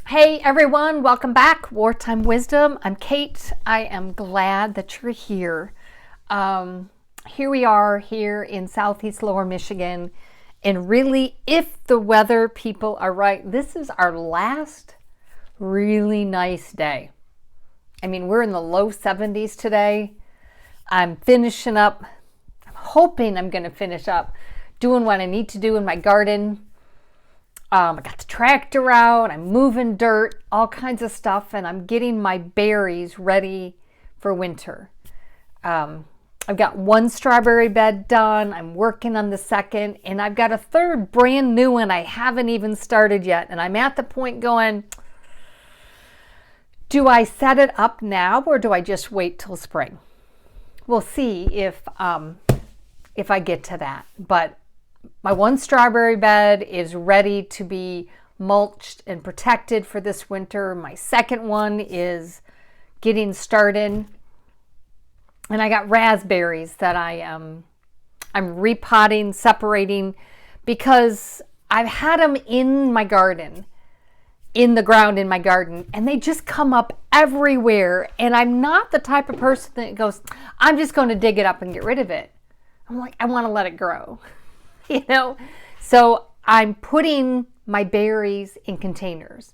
Hey everyone, welcome back. Wartime Wisdom. I'm Kate. I am glad that you're here. Here we are here in Southeast Lower Michigan. And really, if the weather people are right, this is our last really nice day. I mean, we're in the low 70s today. I'm finishing up. I'm hoping I'm going to finish up doing what I need to do in my garden. I got the tractor out, I'm moving dirt, all kinds of stuff, and I'm getting my berries ready for winter. I've got one strawberry bed done, I'm working on the second, and I've got a third brand new one I haven't even started yet. And I'm at the point going, do I set it up now or do I just wait till spring? We'll see if I get to that. But my one strawberry bed is ready to be mulched and protected for this winter. My second one is getting started. And I got raspberries that I'm repotting, separating, because I've had them in my garden, in the ground in my garden, and they just come up everywhere. And I'm not the type of person that goes, I'm just going to dig it up and get rid of it. I'm like, I want to let it grow. So I'm putting my berries in containers,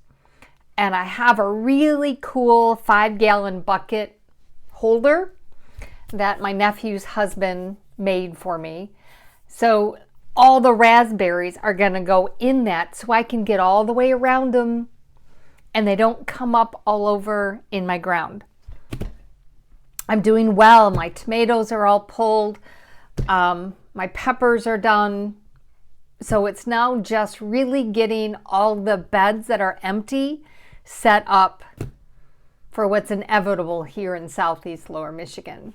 and I have a really cool 5-gallon bucket holder that my nephew's husband made for me. So all the raspberries are going to go in that so I can get all the way around them and they don't come up all over in my ground. I'm doing well. My tomatoes are all pulled. My peppers are done. So it's now just really getting all the beds that are empty set up for what's inevitable here in Southeast Lower Michigan.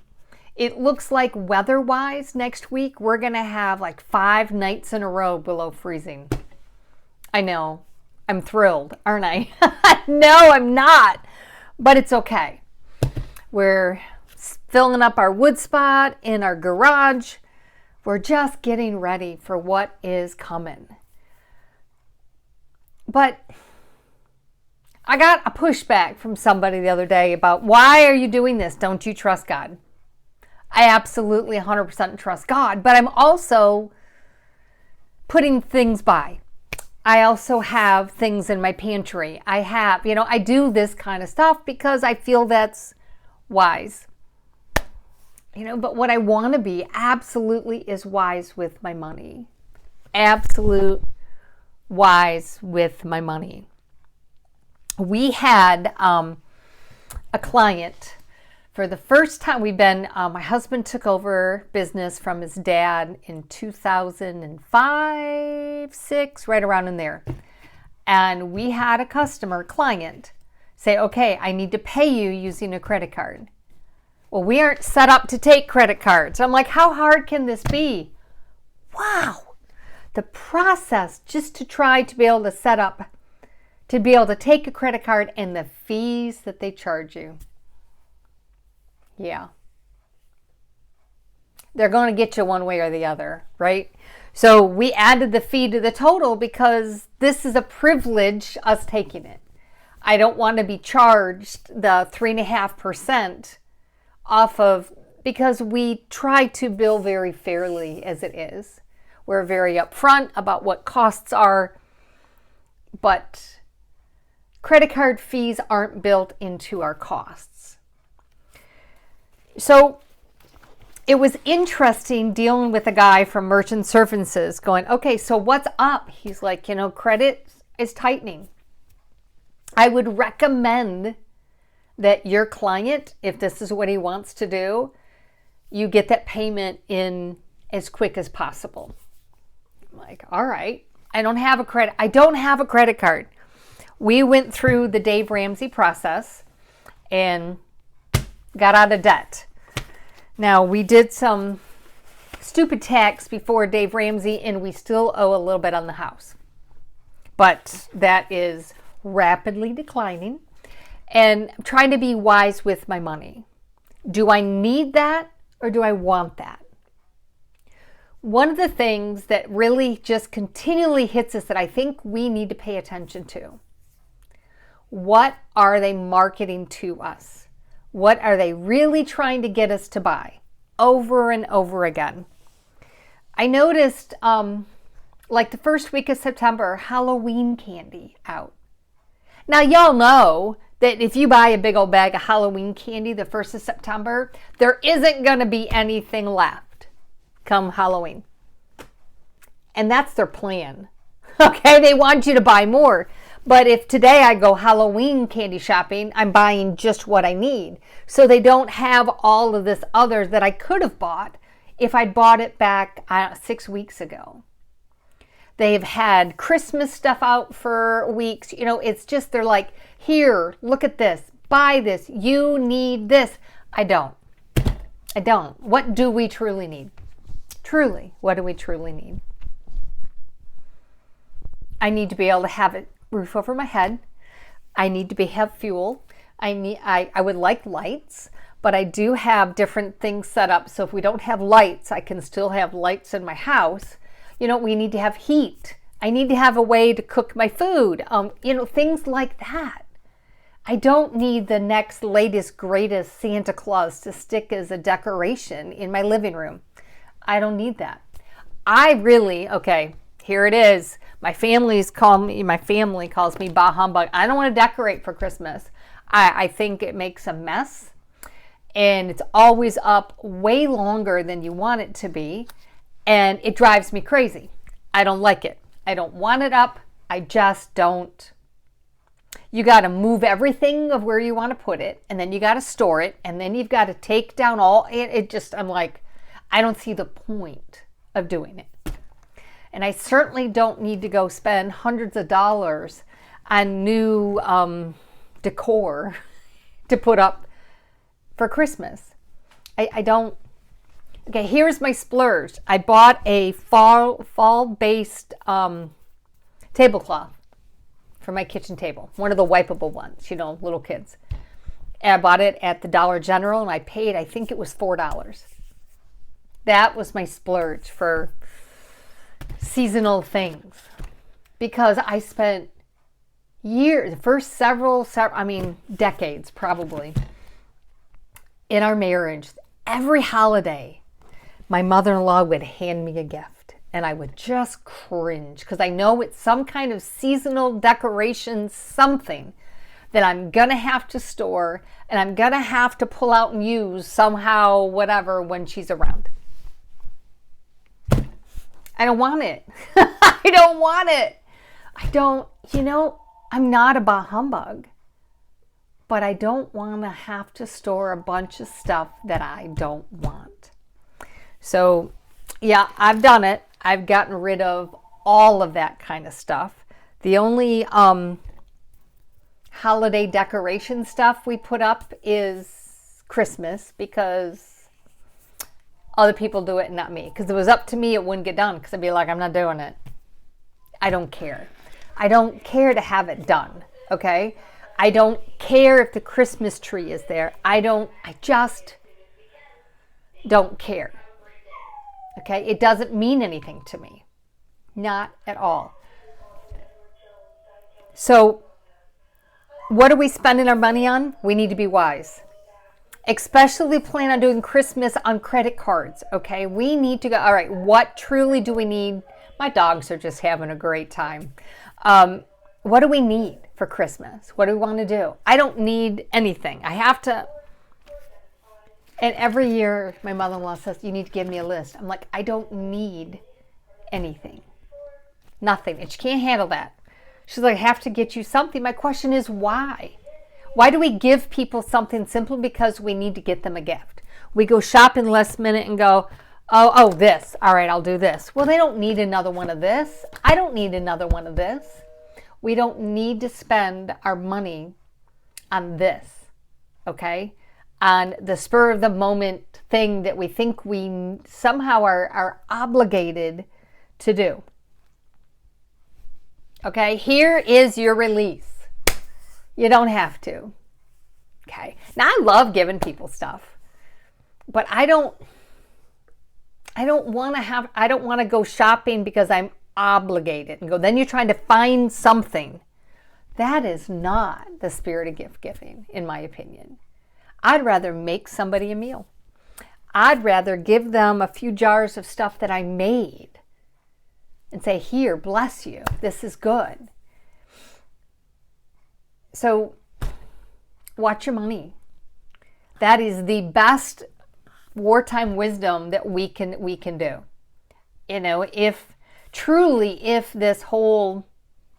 It looks like weather-wise next week, we're going to have like 5 nights in a row below freezing. I know. I'm thrilled, aren't I? No, I'm not. But it's okay. We're filling up our wood spot in our garage. We're just getting ready for what is coming. But I got a pushback from somebody the other day about, why are you doing this? Don't you trust God? I absolutely 100% trust God, but I'm also putting things by. I also have things in my pantry. I do this kind of stuff because I feel that's wise. But what I want to be absolutely is wise with my money. Absolute wise with my money. We had a client for the first time. My husband took over business from his dad in 2005, 6, right around in there. And we had a client, say, okay, I need to pay you using a credit card. Well, we aren't set up to take credit cards. I'm like, how hard can this be? Wow. The process just to try to be able to set up, to be able to take a credit card, and the fees that they charge you. Yeah. They're going to get you one way or the other, right? So we added the fee to the total because this is a privilege, us taking it. I don't want to be charged the 3.5% off of, because we try to bill very fairly as it is. We're very upfront about what costs are, but credit card fees aren't built into our costs. So it was interesting dealing with a guy from Merchant Services going, okay, so what's up? He's like, credit is tightening. I would recommend that your client, if this is what he wants to do, you get that payment in as quick as possible. I'm like, all right, I don't have a credit card. We went through the Dave Ramsey process and got out of debt. Now, we did some stupid tax before Dave Ramsey, and we still owe a little bit on the house. But that is rapidly declining. And I'm trying to be wise with my money. Do I need that or do I want that? One of the things that really just continually hits us that I think we need to pay attention to. What are they marketing to us? What are they really trying to get us to buy? Over and over again. I noticed, like the first week of September, Halloween candy out. Now, y'all know that if you buy a big old bag of Halloween candy the 1st of September, there isn't going to be anything left come Halloween. And that's their plan. Okay, they want you to buy more. But if today I go Halloween candy shopping, I'm buying just what I need. So they don't have all of this other that I could have bought if I'd bought it back 6 weeks ago. They've had Christmas stuff out for weeks. You know, it's just, they're like, here, look at this, buy this, you need this. I don't. What do we truly need? Truly, what do we truly need? I need to be able to have a roof over my head. I need to have fuel. I would like lights, but I do have different things set up. So if we don't have lights, I can still have lights in my house. You know, we need to have heat. I need to have a way to cook my food. You know, things like that. I don't need the next latest, greatest Santa Claus to stick as a decoration in my living room. I don't need that. Okay, here it is. My family calls me bah humbug. I don't want to decorate for Christmas. I think it makes a mess, and it's always up way longer than you want it to be, and it drives me crazy. I don't like it. I don't want it up. I just don't. You got to move everything of where you want to put it, and then you got to store it, and then you've got to take down I'm like, I don't see the point of doing it. And I certainly don't need to go spend hundreds of dollars on new decor to put up for Christmas. I don't. Okay, here's my splurge. I bought a fall-based tablecloth for my kitchen table. One of the wipeable ones, you know, little kids. And I bought it at the Dollar General, and I paid, I think it was $4. That was my splurge for seasonal things, because I spent years, the first decades probably, in our marriage. Every holiday, my mother-in-law would hand me a gift, and I would just cringe, because I know it's some kind of seasonal decoration, something that I'm gonna have to store, and I'm gonna have to pull out and use somehow, whatever, when she's around. I don't want it. I don't want it. I'm not a bah humbug, but I don't want to have to store a bunch of stuff that I don't want. So, yeah, I've done it. I've gotten rid of all of that kind of stuff. The only holiday decoration stuff we put up is Christmas, because other people do it and not me. Because if it was up to me, it wouldn't get done, because I'd be like, I'm not doing it. I don't care. I don't care to have it done, okay? I don't care if the Christmas tree is there. I just don't care. Okay? It doesn't mean anything to me. Not at all. So, what are we spending our money on? We need to be wise. Especially plan on doing Christmas on credit cards, okay? We need to go, all right, what truly do we need? My dogs are just having a great time. What do we need for Christmas? What do we want to do? I don't need anything. I have to, and every year my mother-in-law says, you need to give me a list. I'm like, I don't need anything. Nothing. And she can't handle that. She's like, I have to get you something. My question is, why? Why do we give people something simply because we need to get them a gift? We go shopping last minute and go, oh, this. All right, I'll do this. Well, they don't need another one of this. I don't need another one of this. We don't need to spend our money on this, okay? On the spur of the moment thing that we think we somehow are obligated to do. Okay, here is your release. You don't have to. Okay. Now, I love giving people stuff, but I don't want to go shopping because I'm obligated and go. Then you're trying to find something That is not the spirit of gift giving, in my opinion. I'd rather make somebody a meal. I'd rather give them a few jars of stuff that I made and say, here, bless you. This is good. So watch your money. That is the best wartime wisdom that we can do. You know, if this whole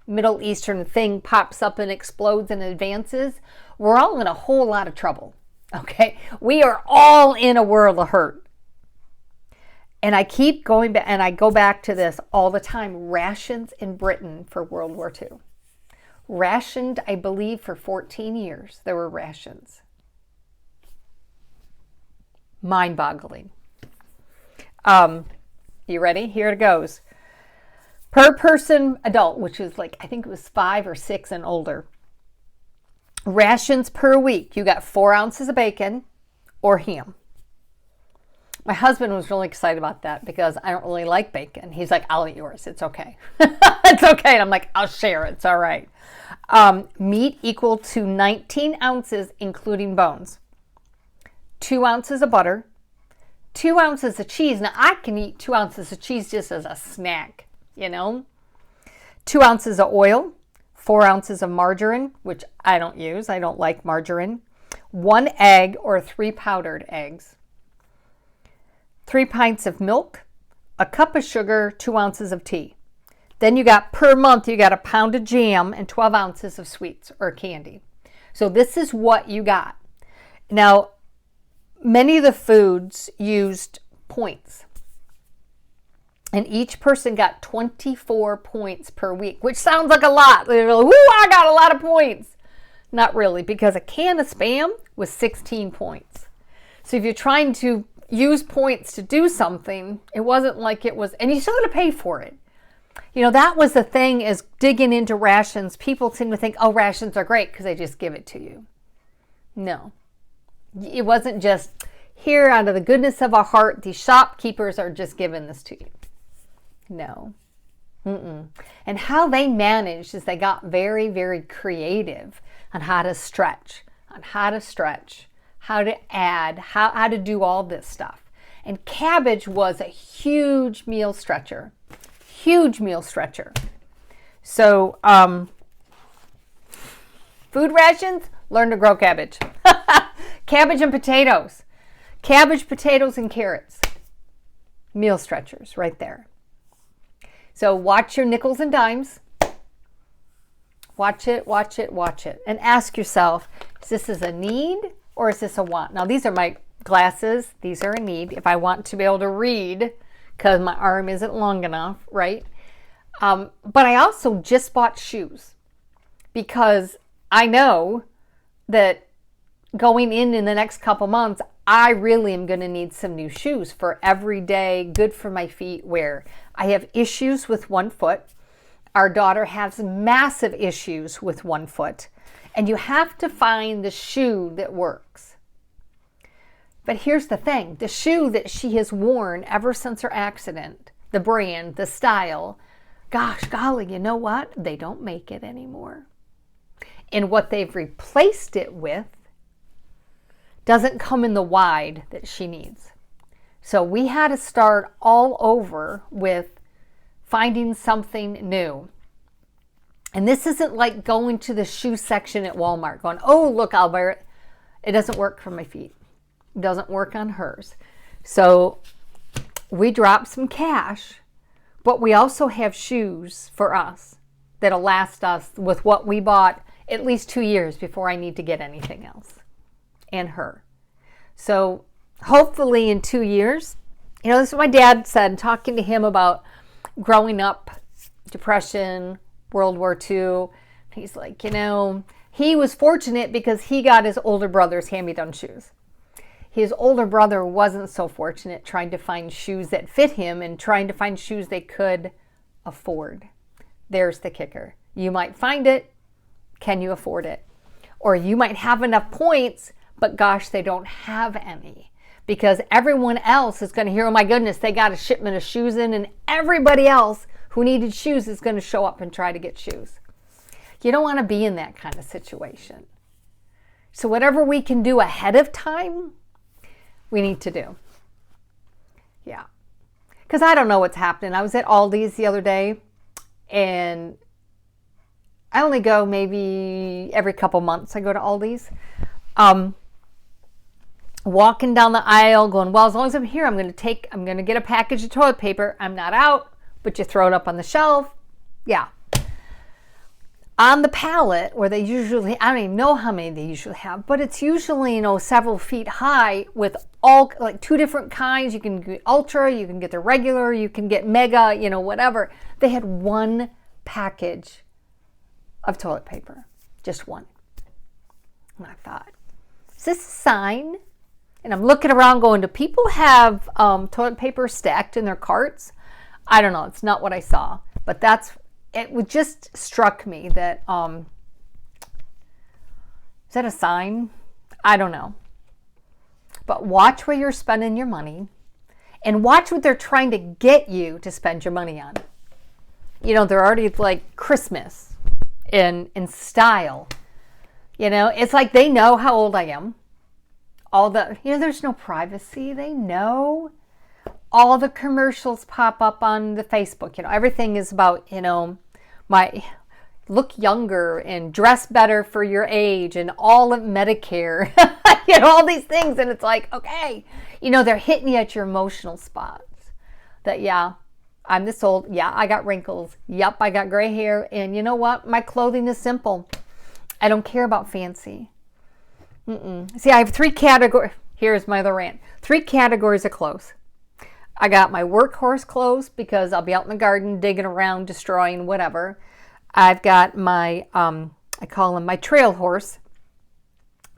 Middle Eastern thing pops up and explodes and advances, we're all in a whole lot of trouble. Okay? We are all in a world of hurt. And I keep going back, and I go back to this all the time. Rations in Britain for World War II. Rationed, I believe, for 14 years. There were rations. Mind-boggling. You ready? Here it goes. Per person adult, which is like, I think it was 5 or 6 and older. Rations per week. You got 4 ounces of bacon or ham. My husband was really excited about that because I don't really like bacon. He's like, I'll eat yours. It's okay. It's okay. And I'm like, I'll share it. It's all right. Meat equal to 19 ounces, including bones. 2 ounces of butter. 2 ounces of cheese. Now, I can eat 2 ounces of cheese just as a snack, you know. 2 ounces of oil. 4 ounces of margarine, which I don't use. I don't like margarine. 1 egg or 3 powdered eggs. 3 pints of milk, a cup of sugar, 2 ounces of tea. Then you got, per month, you got a pound of jam and 12 ounces of sweets or candy. So this is what you got. Now, many of the foods used points. And each person got 24 points per week, which sounds like a lot. They're like, woo, I got a lot of points. Not really, because a can of Spam was 16 points. So if you're trying to use points to do something, it wasn't like it was, and you still got to pay for it. You know, that was the thing, is digging into rations. People seem to think, oh, rations are great because they just give it to you. No. It wasn't just, here, out of the goodness of our heart, these shopkeepers are just giving this to you. No. And how they managed is they got very, very creative on how to stretch, how to add, how to do all this stuff. And cabbage was a huge meal stretcher. So, food rations, learn to grow cabbage. Cabbage and potatoes. Cabbage, potatoes, and carrots. Meal stretchers right there. So watch your nickels and dimes. Watch it. And ask yourself, is this a need or is this a want? Now, these are my glasses. These are a need if I want to be able to read because my arm isn't long enough, right? But I also just bought shoes because I know that going in the next couple months, I really am going to need some new shoes for everyday, good for my feet wear. I have issues with one foot. Our daughter has massive issues with one foot. And you have to find the shoe that works. But here's the thing. The shoe that she has worn ever since her accident, the brand, the style, gosh, golly, you know what? They don't make it anymore. And what they've replaced it with doesn't come in the wide that she needs. So we had to start all over with finding something new. And this isn't like going to the shoe section at Walmart going, oh, look, I'll wear it. It doesn't work for my feet. It doesn't work on hers. So we dropped some cash, but we also have shoes for us that'll last us with what we bought at least 2 years before I need to get anything else. And her. So hopefully in 2 years, you know, this is what my dad said, talking to him about growing up, depression, World War II. He's like, you know, he was fortunate because he got his older brother's hand-me-down shoes. His older brother wasn't so fortunate, trying to find shoes that fit him and trying to find shoes they could afford. There's the kicker. You might find it. Can you afford it? Or you might have enough points, but gosh, they don't have any. Because everyone else is going to hear, oh my goodness, they got a shipment of shoes in, and everybody else who needed shoes is going to show up and try to get shoes. You don't want to be in that kind of situation. So whatever we can do ahead of time, we need to do. Yeah. Because I don't know what's happening. I was at Aldi's the other day, and I only go maybe every couple months. I go to Aldi's. Walking down the aisle going, well, as long as I'm here, I'm going to get a package of toilet paper. I'm not out, but you throw it up on the shelf. Yeah. On the pallet where they usually, I don't even know how many they usually have, but it's usually, several feet high with all, like 2 different kinds. You can get ultra, you can get the regular, you can get mega, whatever. They had 1 package of toilet paper, just 1. And I thought, is this a sign? And I'm looking around going, do people have toilet paper stacked in their carts? I don't know. It's not what I saw. But it just struck me that, is that a sign? I don't know. But watch where you're spending your money and watch what they're trying to get you to spend your money on. They're already like Christmas in style. It's like they know how old I am. There's no privacy. They know. All the commercials pop up on the Facebook. Everything is about, my look younger and dress better for your age and all of Medicare. All these things. And it's like, okay, they're hitting you at your emotional spots. That, yeah, I'm this old. Yeah, I got wrinkles. Yep, I got gray hair. And you know what? My clothing is simple. I don't care about fancy. See, I have 3 categories. Here's my other rant. 3 categories of clothes. I got my workhorse clothes because I'll be out in the garden digging around, destroying whatever. I've got my, I call them my trail horse.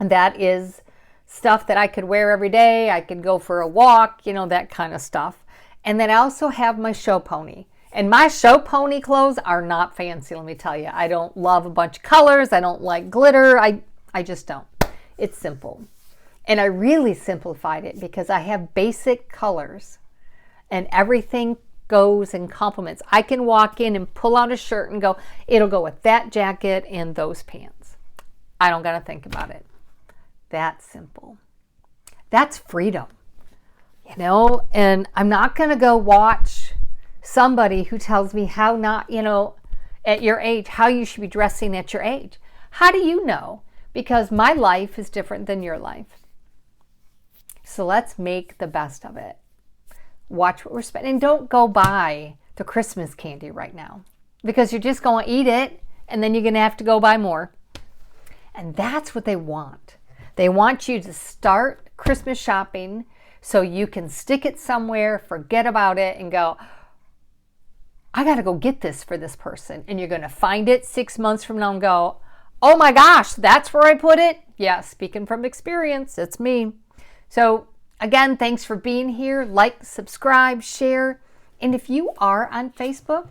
And that is stuff that I could wear every day. I could go for a walk, that kind of stuff. And then I also have my show pony. And my show pony clothes are not fancy, let me tell you. I don't love a bunch of colors. I don't like glitter. I just don't. It's simple. And I really simplified it because I have basic colors and everything goes in complements. I can walk in and pull out a shirt and go, it'll go with that jacket and those pants. I don't got to think about it. That's simple. That's freedom. And I'm not going to go watch somebody who tells me how not, at your age, how you should be dressing at your age. How do you know? Because my life is different than your life. So let's make the best of it. Watch what we're spending. Don't go buy the Christmas candy right now because you're just going to eat it and then you're going to have to go buy more. And that's what they want. They want you to start Christmas shopping so you can stick it somewhere, forget about it, and go, I got to go get this for this person. And you're going to find it 6 months from now and go, oh my gosh, that's where I put it? Yeah, speaking from experience, it's me. So again, thanks for being here. Like, subscribe, share. And if you are on Facebook,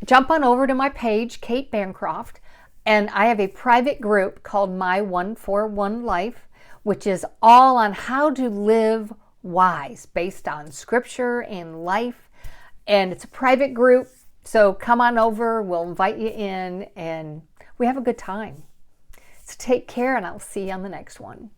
jump on over to my page, Kate Bancroft. And I have a private group called My 141 Life, which is all on how to live wise based on scripture and life. And it's a private group. So come on over. We'll invite you in and we have a good time. So take care and I'll see you on the next one.